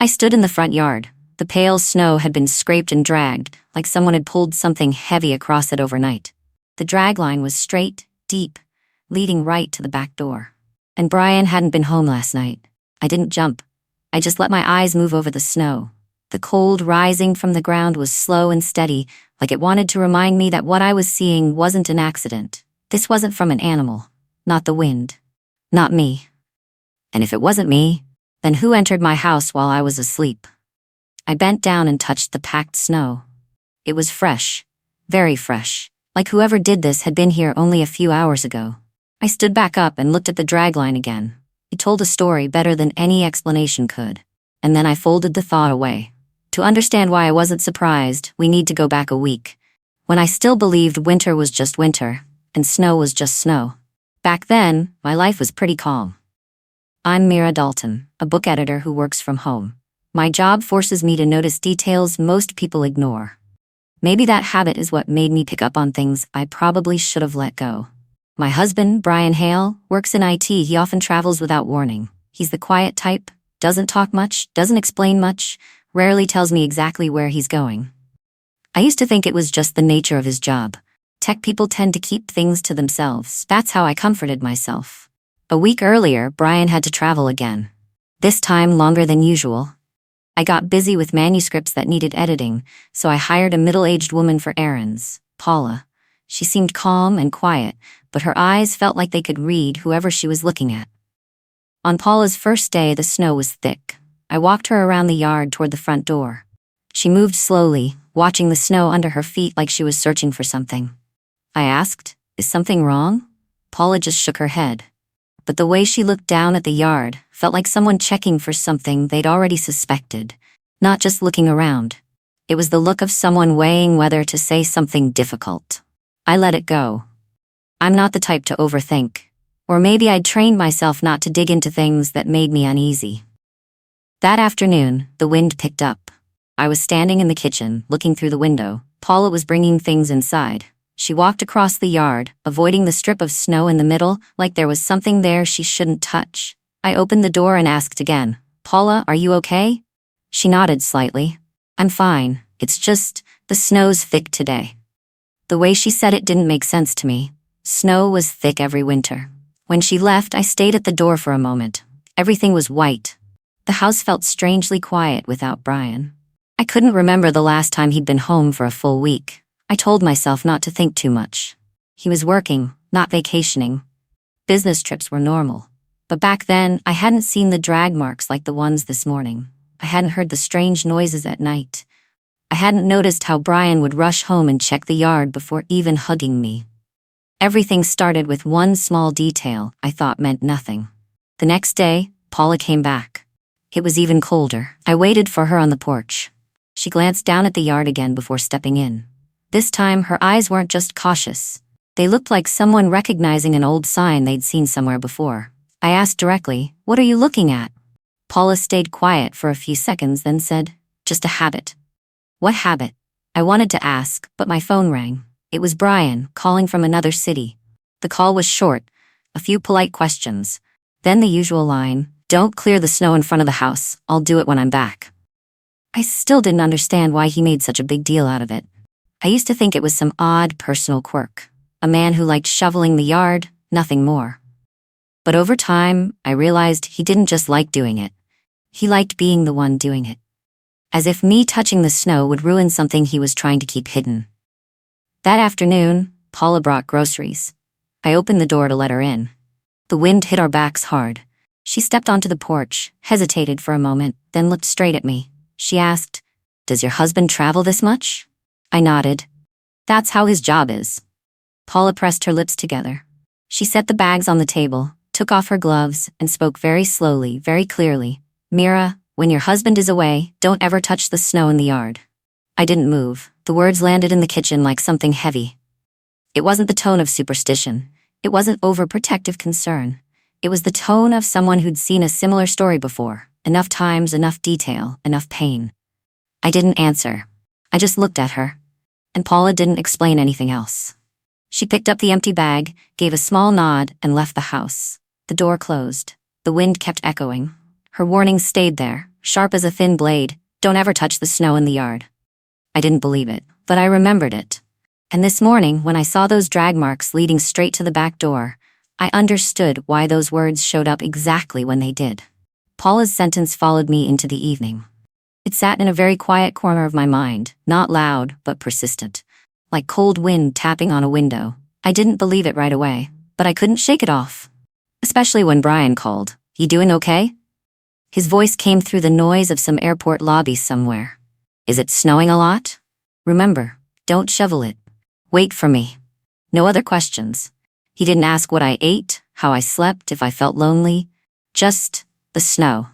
I stood in the front yard. The pale snow had been scraped and dragged, like someone had pulled something heavy across it overnight. The drag line was straight, deep, leading right to the back door. And Brian hadn't been home last night. I didn't jump. I just let my eyes move over the snow. The cold rising from the ground was slow and steady, like it wanted to remind me that what I was seeing wasn't an accident. This wasn't from an animal. Not the wind. Not me. And if it wasn't me, then who entered my house while I was asleep? I bent down and touched the packed snow. It was fresh. Very fresh. Like whoever did this had been here only a few hours ago. I stood back up and looked at the dragline again. It told a story better than any explanation could. And then I folded the thought away. To understand why I wasn't surprised, we need to go back a week, when I still believed winter was just winter, and snow was just snow. Back then, my life was pretty calm. I'm Mira Dalton, a book editor who works from home. My job forces me to notice details most people ignore. Maybe that habit is what made me pick up on things I probably should have let go. My husband, Brian Hale, works in IT. He often travels without warning. He's the quiet type, doesn't talk much, doesn't explain much, rarely tells me exactly where he's going. I used to think it was just the nature of his job. Tech people tend to keep things to themselves. That's how I comforted myself. A week earlier, Brian had to travel again. This time longer than usual. I got busy with manuscripts that needed editing, so I hired a middle-aged woman for errands, Paula. She seemed calm and quiet, but her eyes felt like they could read whoever she was looking at. On Paula's first day, the snow was thick. I walked her around the yard toward the front door. She moved slowly, watching the snow under her feet like she was searching for something. I asked, "Is something wrong?" Paula just shook her head. But the way she looked down at the yard felt like someone checking for something they'd already suspected, not just looking around. It was the look of someone weighing whether to say something difficult. I let it go. I'm not the type to overthink. Or maybe I'd trained myself not to dig into things that made me uneasy. That afternoon, the wind picked up. I was standing in the kitchen, looking through the window. Paula was bringing things inside. She walked across the yard, avoiding the strip of snow in the middle, like there was something there she shouldn't touch. I opened the door and asked again, "Paula, are you okay?" She nodded slightly. "I'm fine. It's just, the snow's thick today." The way she said it didn't make sense to me. Snow was thick every winter. When she left, I stayed at the door for a moment. Everything was white. The house felt strangely quiet without Brian. I couldn't remember the last time he'd been home for a full week. I told myself not to think too much. He was working, not vacationing. Business trips were normal. But back then, I hadn't seen the drag marks like the ones this morning. I hadn't heard the strange noises at night. I hadn't noticed how Brian would rush home and check the yard before even hugging me. Everything started with one small detail I thought meant nothing. The next day, Paula came back. It was even colder. I waited for her on the porch. She glanced down at the yard again before stepping in. This time, her eyes weren't just cautious. They looked like someone recognizing an old sign they'd seen somewhere before. I asked directly, "What are you looking at?" Paula stayed quiet for a few seconds, then said, "Just a habit." "What habit?" I wanted to ask, but my phone rang. It was Brian, calling from another city. The call was short, a few polite questions. Then the usual line, "Don't clear the snow in front of the house. I'll do it when I'm back." I still didn't understand why he made such a big deal out of it. I used to think it was some odd personal quirk. A man who liked shoveling the yard, nothing more. But over time, I realized he didn't just like doing it. He liked being the one doing it. As if me touching the snow would ruin something he was trying to keep hidden. That afternoon, Paula brought groceries. I opened the door to let her in. The wind hit our backs hard. She stepped onto the porch, hesitated for a moment, then looked straight at me. She asked, "Does your husband travel this much?" I nodded. "That's how his job is." Paula pressed her lips together. She set the bags on the table, took off her gloves, and spoke very slowly, very clearly. "Mira, when your husband is away, don't ever touch the snow in the yard." I didn't move. The words landed in the kitchen like something heavy. It wasn't the tone of superstition. It wasn't overprotective concern. It was the tone of someone who'd seen a similar story before. Enough times, enough detail, enough pain. I didn't answer. I just looked at her. And Paula didn't explain anything else. She picked up the empty bag, gave a small nod, and left the house. The door closed. The wind kept echoing. Her warning stayed there, sharp as a thin blade, "Don't ever touch the snow in the yard." I didn't believe it, but I remembered it. And this morning, when I saw those drag marks leading straight to the back door, I understood why those words showed up exactly when they did. Paula's sentence followed me into the evening. It sat in a very quiet corner of my mind, not loud, but persistent. Like cold wind tapping on a window. I didn't believe it right away, but I couldn't shake it off. Especially when Brian called. "You doing okay?" His voice came through the noise of some airport lobby somewhere. "Is it snowing a lot? Remember, don't shovel it. Wait for me." No other questions. He didn't ask what I ate, how I slept, if I felt lonely. Just the snow.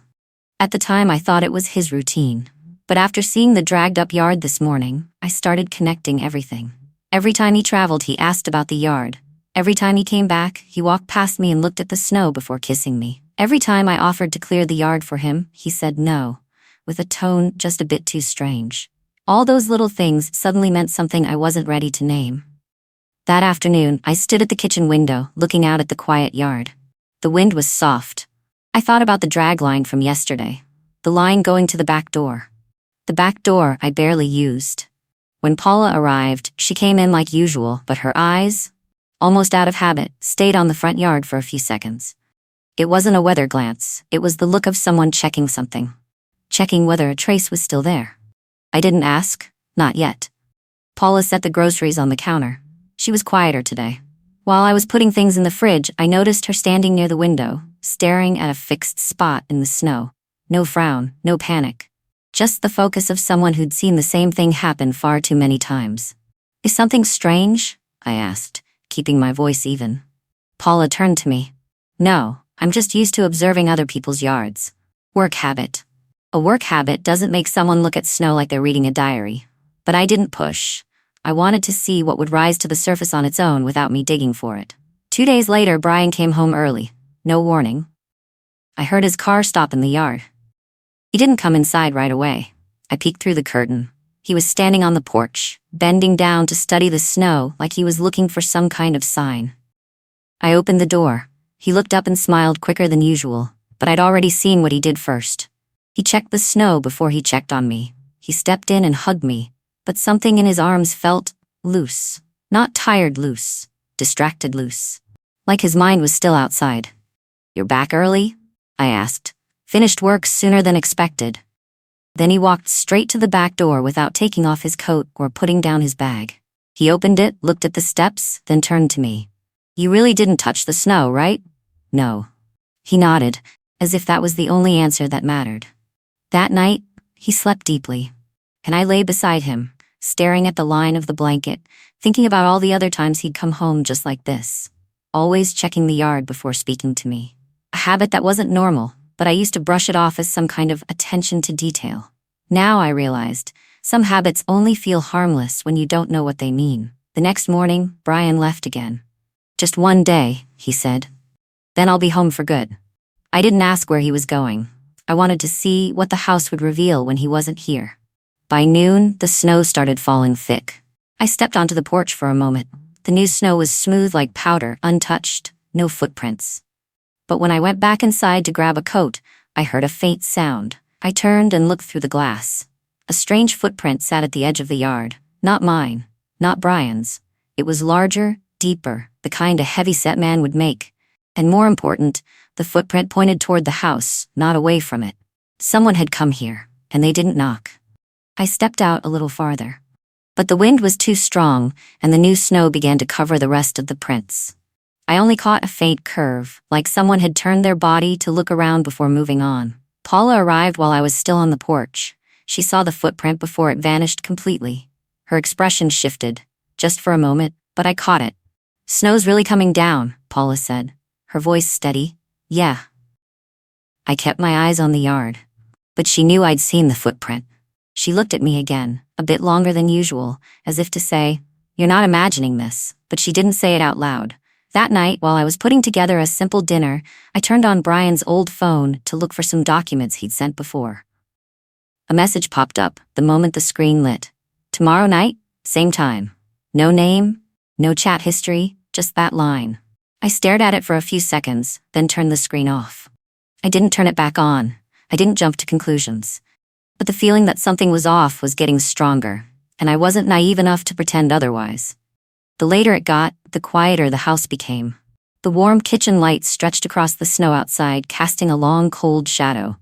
At the time, I thought it was his routine. But after seeing the dragged-up yard this morning, I started connecting everything. Every time he traveled, he asked about the yard. Every time he came back, he walked past me and looked at the snow before kissing me. Every time I offered to clear the yard for him, he said no, with a tone just a bit too strange. All those little things suddenly meant something I wasn't ready to name. That afternoon, I stood at the kitchen window, looking out at the quiet yard. The wind was soft. I thought about the drag line from yesterday, the line going to the back door. The back door I barely used. When Paula arrived, she came in like usual, but her eyes, almost out of habit, stayed on the front yard for a few seconds. It wasn't a weather glance, it was the look of someone checking something. Checking whether a trace was still there. I didn't ask, not yet. Paula set the groceries on the counter. She was quieter today. While I was putting things in the fridge, I noticed her standing near the window, staring at a fixed spot in the snow. No frown, no panic. Just the focus of someone who'd seen the same thing happen far too many times. "Is something strange?" I asked, keeping my voice even. Paula turned to me. "No, I'm just used to observing other people's yards. Work habit." A work habit doesn't make someone look at snow like they're reading a diary. But I didn't push. I wanted to see what would rise to the surface on its own without me digging for it. 2 days later, Brian came home early. No warning. I heard his car stop in the yard. He didn't come inside right away. I peeked through the curtain. He was standing on the porch, bending down to study the snow like he was looking for some kind of sign. I opened the door. He looked up and smiled quicker than usual, but I'd already seen what he did first. He checked the snow before he checked on me. He stepped in and hugged me, but something in his arms felt loose. Not tired loose, distracted loose. Like his mind was still outside. "You're back early?" I asked. "Finished work sooner than expected." Then he walked straight to the back door without taking off his coat or putting down his bag. He opened it, looked at the steps, then turned to me. "You really didn't touch the snow, right?" "No." He nodded, as if that was the only answer that mattered. That night, he slept deeply, and I lay beside him, staring at the line of the blanket, thinking about all the other times he'd come home just like this, always checking the yard before speaking to me. A habit that wasn't normal, but I used to brush it off as some kind of attention to detail. Now I realized, some habits only feel harmless when you don't know what they mean. The next morning, Brian left again. "Just one day," he said. "Then I'll be home for good." I didn't ask where he was going. I wanted to see what the house would reveal when he wasn't here. By noon, the snow started falling thick. I stepped onto the porch for a moment. The new snow was smooth like powder, untouched, no footprints. But when I went back inside to grab a coat, I heard a faint sound. I turned and looked through the glass. A strange footprint sat at the edge of the yard. Not mine, not Brian's. It was larger, deeper, the kind a heavy-set man would make. And more important, the footprint pointed toward the house, not away from it. Someone had come here, and they didn't knock. I stepped out a little farther. But the wind was too strong, and the new snow began to cover the rest of the prints. I only caught a faint curve, like someone had turned their body to look around before moving on. Paula arrived while I was still on the porch. She saw the footprint before it vanished completely. Her expression shifted, just for a moment, but I caught it. "Snow's really coming down," Paula said, her voice steady. "Yeah." I kept my eyes on the yard, but she knew I'd seen the footprint. She looked at me again, a bit longer than usual, as if to say, "You're not imagining this," but she didn't say it out loud. That night, while I was putting together a simple dinner, I turned on Brian's old phone to look for some documents he'd sent before. A message popped up the moment the screen lit. "Tomorrow night, same time." No name, no chat history, just that line. I stared at it for a few seconds, then turned the screen off. I didn't turn it back on. I didn't jump to conclusions. But the feeling that something was off was getting stronger, and I wasn't naive enough to pretend otherwise. The later it got, the quieter the house became. The warm kitchen light stretched across the snow outside, casting a long, cold shadow.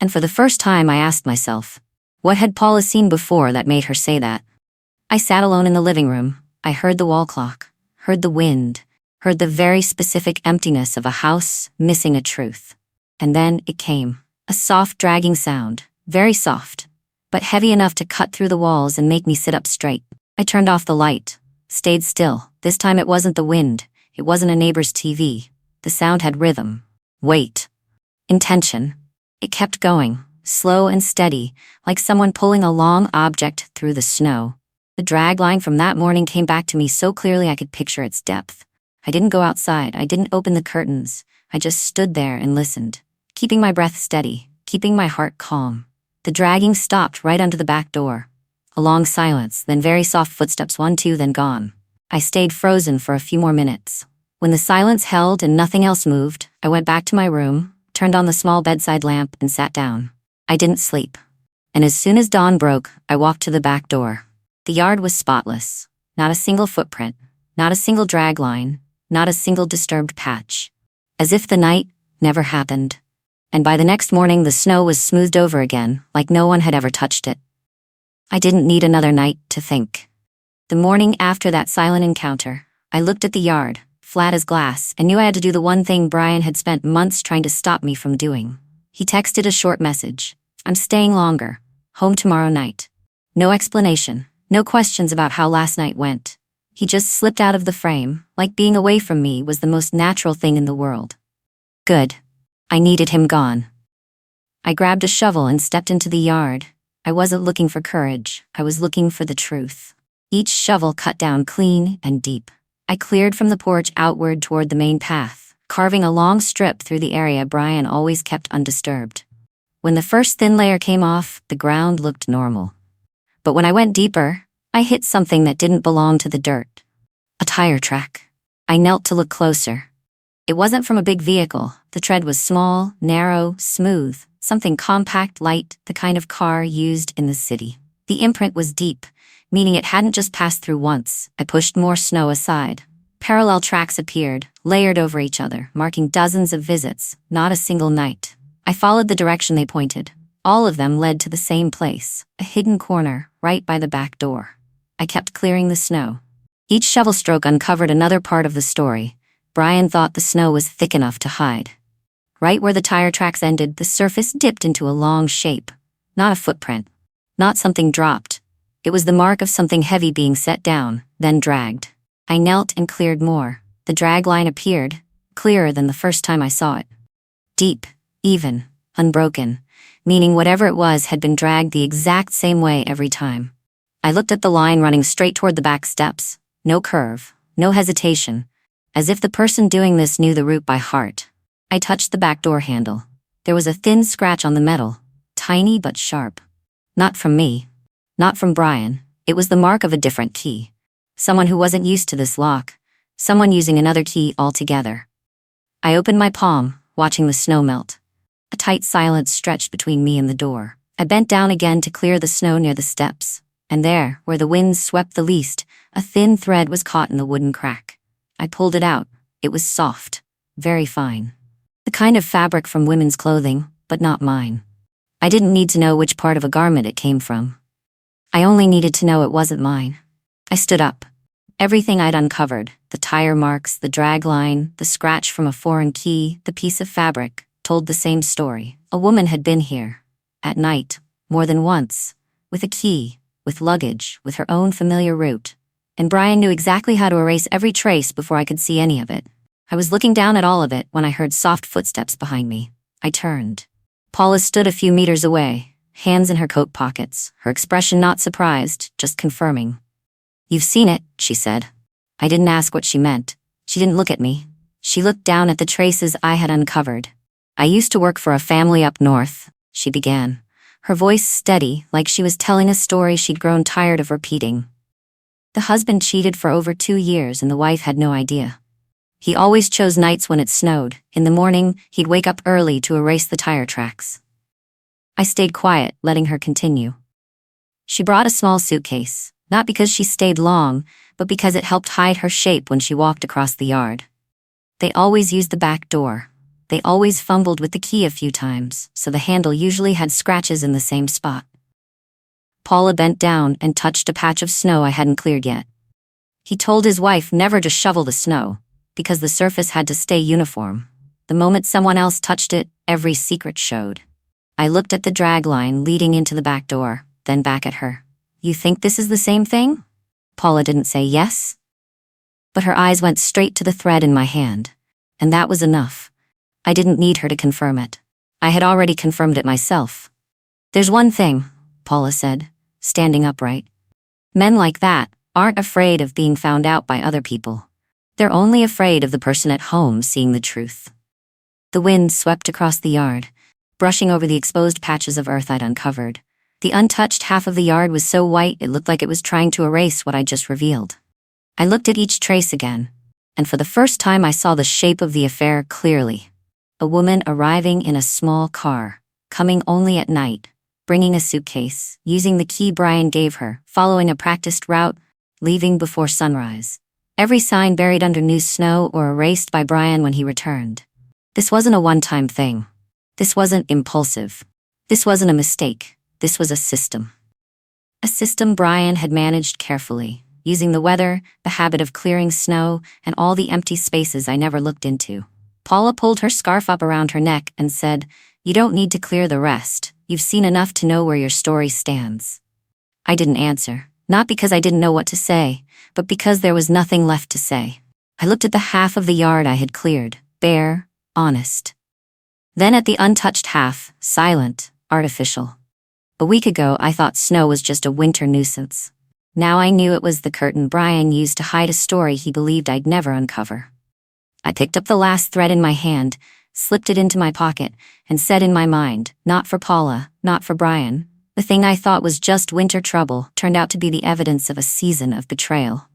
And for the first time I asked myself, what had Paula seen before that made her say that? I sat alone in the living room. I heard the wall clock, heard the wind, heard the very specific emptiness of a house missing a truth. And then it came, a soft dragging sound, very soft, but heavy enough to cut through the walls and make me sit up straight. I turned off the light, stayed still. This time it wasn't the wind, it wasn't a neighbor's TV. The sound had rhythm, weight, intention. It kept going, slow and steady, like someone pulling a long object through the snow. The drag line from that morning came back to me so clearly I could picture its depth. I didn't go outside, I didn't open the curtains. I just stood there and listened, keeping my breath steady, keeping my heart calm. The dragging stopped right under the back door. A long silence, then very soft footsteps, 1, 2, then gone. I stayed frozen for a few more minutes. When the silence held and nothing else moved, I went back to my room, turned on the small bedside lamp, and sat down. I didn't sleep. And as soon as dawn broke, I walked to the back door. The yard was spotless. Not a single footprint, not a single drag line, not a single disturbed patch. As if the night never happened. And by the next morning the snow was smoothed over again, like no one had ever touched it. I didn't need another night to think. The morning after that silent encounter, I looked at the yard, flat as glass, and knew I had to do the one thing Brian had spent months trying to stop me from doing. He texted a short message. I'm staying longer. Home tomorrow night. No explanation, no questions about how last night went. He just slipped out of the frame, like being away from me was the most natural thing in the world. Good. I needed him gone. I grabbed a shovel and stepped into the yard. I wasn't looking for courage, I was looking for the truth. Each shovel cut down clean and deep. I cleared from the porch outward toward the main path, carving a long strip through the area Brian always kept undisturbed. When the first thin layer came off, the ground looked normal. But when I went deeper, I hit something that didn't belong to the dirt. A tire track. I knelt to look closer. It wasn't from a big vehicle. The tread was small, narrow, smooth, something compact, light, the kind of car used in the city. The imprint was deep, meaning it hadn't just passed through once. I pushed more snow aside. Parallel tracks appeared, layered over each other, marking dozens of visits, not a single night. I followed the direction they pointed. All of them led to the same place, a hidden corner, right by the back door. I kept clearing the snow. Each shovel stroke uncovered another part of the story. Brian thought the snow was thick enough to hide. Right where the tire tracks ended, the surface dipped into a long shape. Not a footprint. Not something dropped. It was the mark of something heavy being set down, then dragged. I knelt and cleared more. The drag line appeared, clearer than the first time I saw it. Deep, even, unbroken, meaning whatever it was had been dragged the exact same way every time. I looked at the line running straight toward the back steps. No curve, no hesitation, as if the person doing this knew the route by heart. I touched the back door handle. There was a thin scratch on the metal, tiny but sharp. Not from me. Not from Brian. It was the mark of a different key. Someone who wasn't used to this lock. Someone using another key altogether. I opened my palm, watching the snow melt. A tight silence stretched between me and the door. I bent down again to clear the snow near the steps. And there, where the wind swept the least, a thin thread was caught in the wooden crack. I pulled it out. It was soft. Very fine. The kind of fabric from women's clothing, but not mine. I didn't need to know which part of a garment it came from. I only needed to know it wasn't mine. I stood up. Everything I'd uncovered, the tire marks, the drag line, the scratch from a foreign key, the piece of fabric, told the same story. A woman had been here. At night. More than once. With a key. With luggage. With her own familiar route. And Brian knew exactly how to erase every trace before I could see any of it. I was looking down at all of it when I heard soft footsteps behind me. I turned. Paula stood a few meters away, hands in her coat pockets, her expression not surprised, just confirming. You've seen it, she said. I didn't ask what she meant. She didn't look at me. She looked down at the traces I had uncovered. I used to work for a family up north, she began, her voice steady, like she was telling a story she'd grown tired of repeating. The husband cheated for over 2 years and the wife had no idea. He always chose nights when it snowed. In the morning, he'd wake up early to erase the tire tracks. I stayed quiet, letting her continue. She brought a small suitcase, not because she stayed long, but because it helped hide her shape when she walked across the yard. They always used the back door. They always fumbled with the key a few times, so the handle usually had scratches in the same spot. Paula bent down and touched a patch of snow I hadn't cleared yet. He told his wife never to shovel the snow, because the surface had to stay uniform. The moment someone else touched it, every secret showed. I looked at the drag line leading into the back door, then back at her. You think this is the same thing? Paula didn't say yes, but her eyes went straight to the thread in my hand, and that was enough. I didn't need her to confirm it. I had already confirmed it myself. There's one thing, Paula said, standing upright. Men like that aren't afraid of being found out by other people. They're only afraid of the person at home seeing the truth. The wind swept across the yard, brushing over the exposed patches of earth I'd uncovered. The untouched half of the yard was so white it looked like it was trying to erase what I just revealed. I looked at each trace again, and for the first time I saw the shape of the affair clearly. A woman arriving in a small car, coming only at night, bringing a suitcase, using the key Brian gave her, following a practiced route, leaving before sunrise. Every sign buried under new snow or erased by Brian when he returned. This wasn't a one-time thing. This wasn't impulsive. This wasn't a mistake. This was a system. A system Brian had managed carefully, using the weather, the habit of clearing snow, and all the empty spaces I never looked into. Paula pulled her scarf up around her neck and said, "You don't need to clear the rest. You've seen enough to know where your story stands." I didn't answer, not because I didn't know what to say, but because there was nothing left to say. I looked at the half of the yard I had cleared, bare, honest. Then at the untouched half, silent, artificial. A week ago I thought snow was just a winter nuisance. Now I knew it was the curtain Brian used to hide a story he believed I'd never uncover. I picked up the last thread in my hand, slipped it into my pocket, and said in my mind, not for Paula, not for Brian. The thing I thought was just winter trouble turned out to be the evidence of a season of betrayal.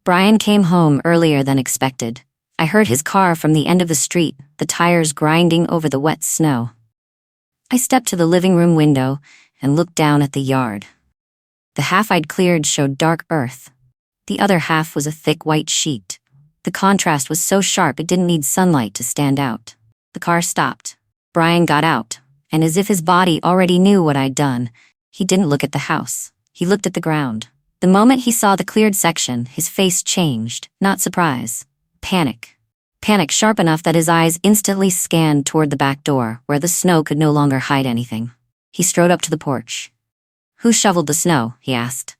Brian came home earlier than expected. I heard his car from the end of the street, the tires grinding over the wet snow. I stepped to the living room window and looked down at the yard. The half I'd cleared showed dark earth. The other half was a thick white sheet. The contrast was so sharp it didn't need sunlight to stand out. The car stopped. Brian got out, and as if his body already knew what I'd done, he didn't look at the house. He looked at the ground. The moment he saw the cleared section, his face changed, not surprise. Panic. Panic sharp enough that his eyes instantly scanned toward the back door, where the snow could no longer hide anything. He strode up to the porch. "Who shoveled the snow?" he asked.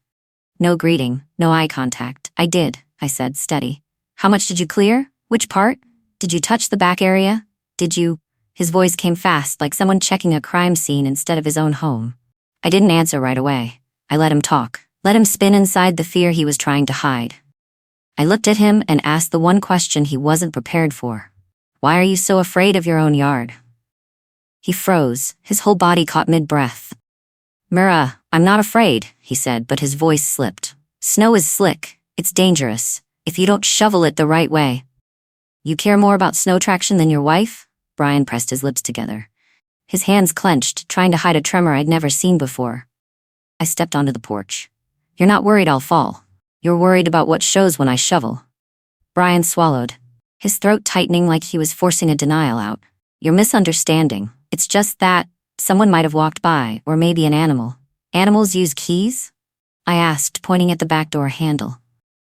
No greeting, no eye contact. "I did," I said, steady. "How much did you clear? Which part? Did you touch the back area? Did you—" His voice came fast, like someone checking a crime scene instead of his own home. I didn't answer right away. I let him talk, let him spin inside the fear he was trying to hide. I looked at him and asked the one question he wasn't prepared for. "Why are you so afraid of your own yard?" He froze, his whole body caught mid-breath. "Mira, I'm not afraid," he said, but his voice slipped. "Snow is slick. It's dangerous. If you don't shovel it the right way." "You care more about snow traction than your wife?" Brian pressed his lips together. His hands clenched, trying to hide a tremor I'd never seen before. I stepped onto the porch. "You're not worried I'll fall. You're worried about what shows when I shovel." Brian swallowed, his throat tightening like he was forcing a denial out. "You're misunderstanding. It's just that someone might have walked by, or maybe an animal." "Animals use keys?" I asked, pointing at the back door handle.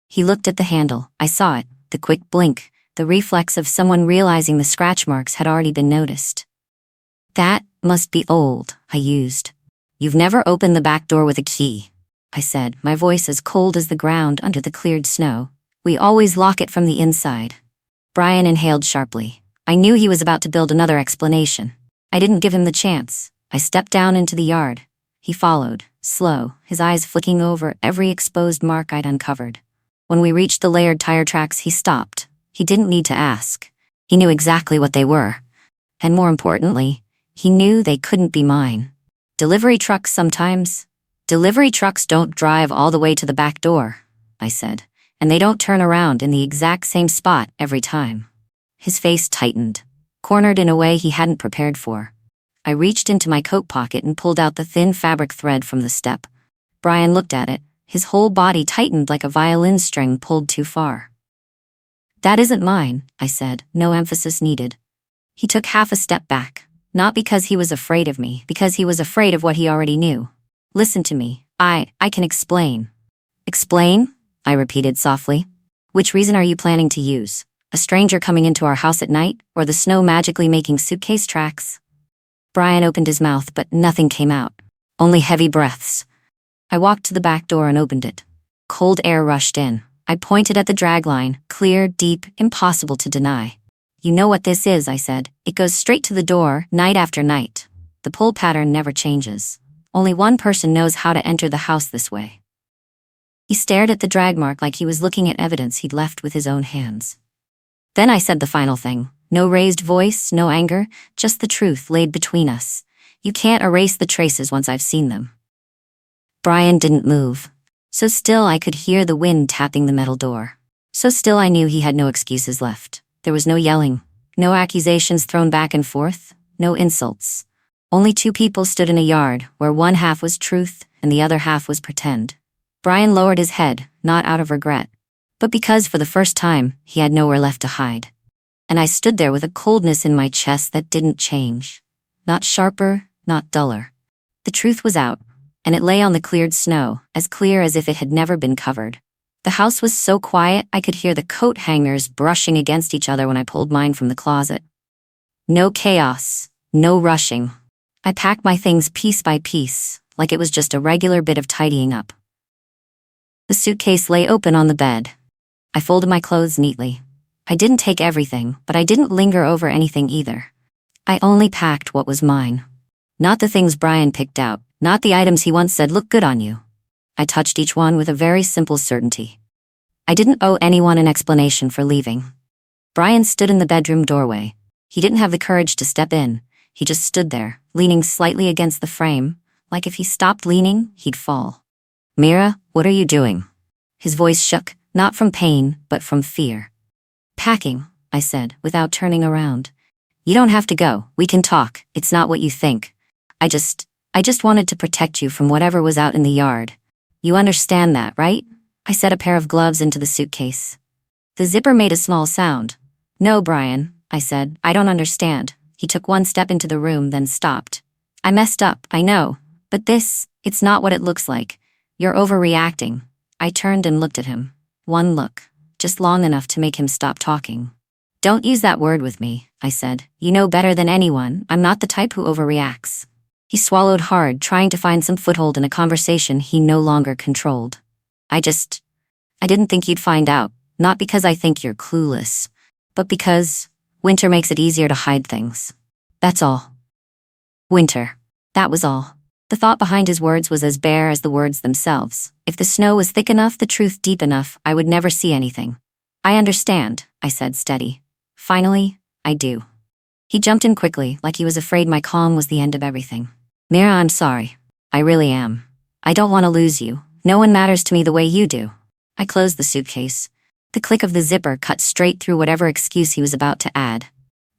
He looked at the handle. I saw it, the quick blink, the reflex of someone realizing the scratch marks had already been noticed. "That must be old," I used. "You've never opened the back door with a key," I said, my voice as cold as the ground under the cleared snow. "We always lock it from the inside." Brian inhaled sharply. I knew he was about to build another explanation. I didn't give him the chance. I stepped down into the yard. He followed, slow, his eyes flicking over every exposed mark I'd uncovered. When we reached the layered tire tracks, he stopped. He didn't need to ask. He knew exactly what they were. And more importantly, he knew they couldn't be mine. "Delivery trucks sometimes. Delivery trucks don't drive all the way to the back door," I said, "and they don't turn around in the exact same spot every time." His face tightened, cornered in a way he hadn't prepared for. I reached into my coat pocket and pulled out the thin fabric thread from the step. Brian looked at it. His whole body tightened like a violin string pulled too far. "That isn't mine," I said, no emphasis needed. He took half a step back, not because he was afraid of me, because he was afraid of what he already knew. "Listen to me. I can explain." "Explain?" I repeated softly. "Which reason are you planning to use? A stranger coming into our house at night, or the snow magically making suitcase tracks?" Brian opened his mouth, but nothing came out. Only heavy breaths. I walked to the back door and opened it. Cold air rushed in. I pointed at the dragline, clear, deep, impossible to deny. "You know what this is," I said. "It goes straight to the door, night after night. The pull pattern never changes. Only one person knows how to enter the house this way." He stared at the drag mark like he was looking at evidence he'd left with his own hands. Then I said the final thing. No raised voice, no anger, just the truth laid between us. "You can't erase the traces once I've seen them." Brian didn't move. So still I could hear the wind tapping the metal door. So still I knew he had no excuses left. There was no yelling, no accusations thrown back and forth, no insults. Only two people stood in a yard where one half was truth and the other half was pretend. Brian lowered his head, not out of regret, but because for the first time he had nowhere left to hide. And I stood there with a coldness in my chest that didn't change. Not sharper, not duller. The truth was out, and it lay on the cleared snow, as clear as if it had never been covered. The house was so quiet I could hear the coat hangers brushing against each other when I pulled mine from the closet. No chaos, no rushing. I packed my things piece by piece, like it was just a regular bit of tidying up. The suitcase lay open on the bed. I folded my clothes neatly. I didn't take everything, but I didn't linger over anything either. I only packed what was mine. Not the things Brian picked out, not the items he once said look good on you. I touched each one with a very simple certainty. I didn't owe anyone an explanation for leaving. Brian stood in the bedroom doorway. He didn't have the courage to step in. He just stood there, leaning slightly against the frame, like if he stopped leaning, he'd fall. "Mira, what are you doing?" His voice shook, not from pain, but from fear. "Packing," I said, without turning around. "You don't have to go. We can talk. It's not what you think. I just wanted to protect you from whatever was out in the yard. You understand that, right?" I set a pair of gloves into the suitcase. The zipper made a small sound. "No, Brian," I said, "I don't understand." He took one step into the room, then stopped. "I messed up, I know. But it's not what it looks like. You're overreacting." I turned and looked at him. One look, just long enough to make him stop talking. "Don't use that word with me," I said. "You know better than anyone, I'm not the type who overreacts." He swallowed hard, trying to find some foothold in a conversation he no longer controlled. I didn't think you'd find out, not because I think you're clueless, but because winter makes it easier to hide things. That's all." Winter. That was all. The thought behind his words was as bare as the words themselves. If the snow was thick enough, the truth deep enough, I would never see anything. "I understand," I said, steady. "Finally, I do." He jumped in quickly, like he was afraid my calm was the end of everything. "Mira, I'm sorry. I really am. I don't want to lose you. No one matters to me the way you do." I closed the suitcase. The click of the zipper cut straight through whatever excuse he was about to add.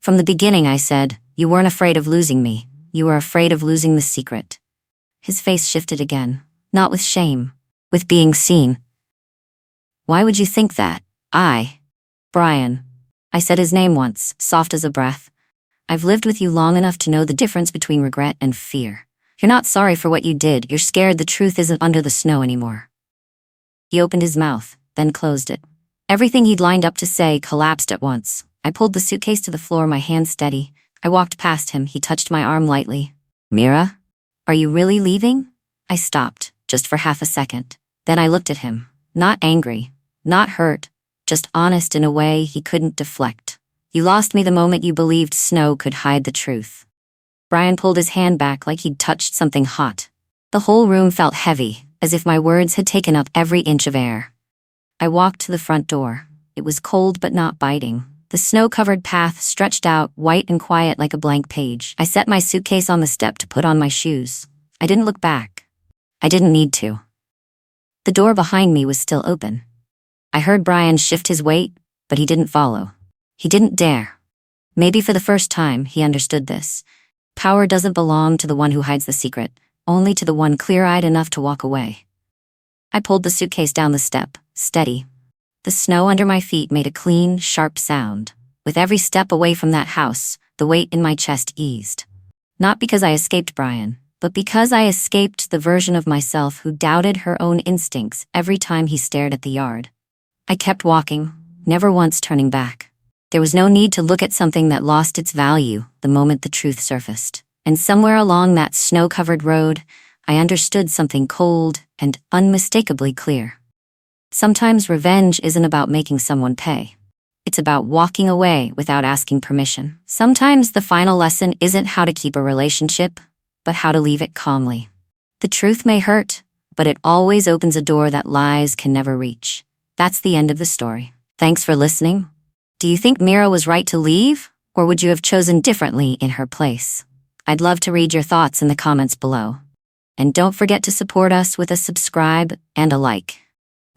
"From the beginning," I said, "you weren't afraid of losing me. You were afraid of losing the secret." His face shifted again, not with shame, with being seen. "Why would you think that? Brian." I said his name once, soft as a breath. "I've lived with you long enough to know the difference between regret and fear. You're not sorry for what you did, you're scared the truth isn't under the snow anymore." He opened his mouth, then closed it. Everything he'd lined up to say collapsed at once. I pulled the suitcase to the floor, my hand steady. I walked past him, he touched my arm lightly. "Mira? Are you really leaving?" I stopped, just for half a second. Then I looked at him, not angry, not hurt, just honest in a way he couldn't deflect. "You lost me the moment you believed snow could hide the truth." Brian pulled his hand back like he'd touched something hot. The whole room felt heavy, as if my words had taken up every inch of air. I walked to the front door. It was cold but not biting. The snow-covered path stretched out, white and quiet like a blank page. I set my suitcase on the step to put on my shoes. I didn't look back. I didn't need to. The door behind me was still open. I heard Brian shift his weight, but he didn't follow. He didn't dare. Maybe for the first time, he understood this. Power doesn't belong to the one who hides the secret, only to the one clear-eyed enough to walk away. I pulled the suitcase down the step, steady. The snow under my feet made a clean, sharp sound. With every step away from that house, the weight in my chest eased. Not because I escaped Brian, but because I escaped the version of myself who doubted her own instincts every time he stared at the yard. I kept walking, never once turning back. There was no need to look at something that lost its value the moment the truth surfaced. And somewhere along that snow-covered road, I understood something cold and unmistakably clear. Sometimes revenge isn't about making someone pay. It's about walking away without asking permission. Sometimes the final lesson isn't how to keep a relationship, but how to leave it calmly. The truth may hurt, but it always opens a door that lies can never reach. That's the end of the story. Thanks for listening. Do you think Mira was right to leave, or would you have chosen differently in her place? I'd love to read your thoughts in the comments below. And don't forget to support us with a subscribe and a like.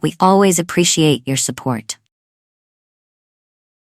We always appreciate your support.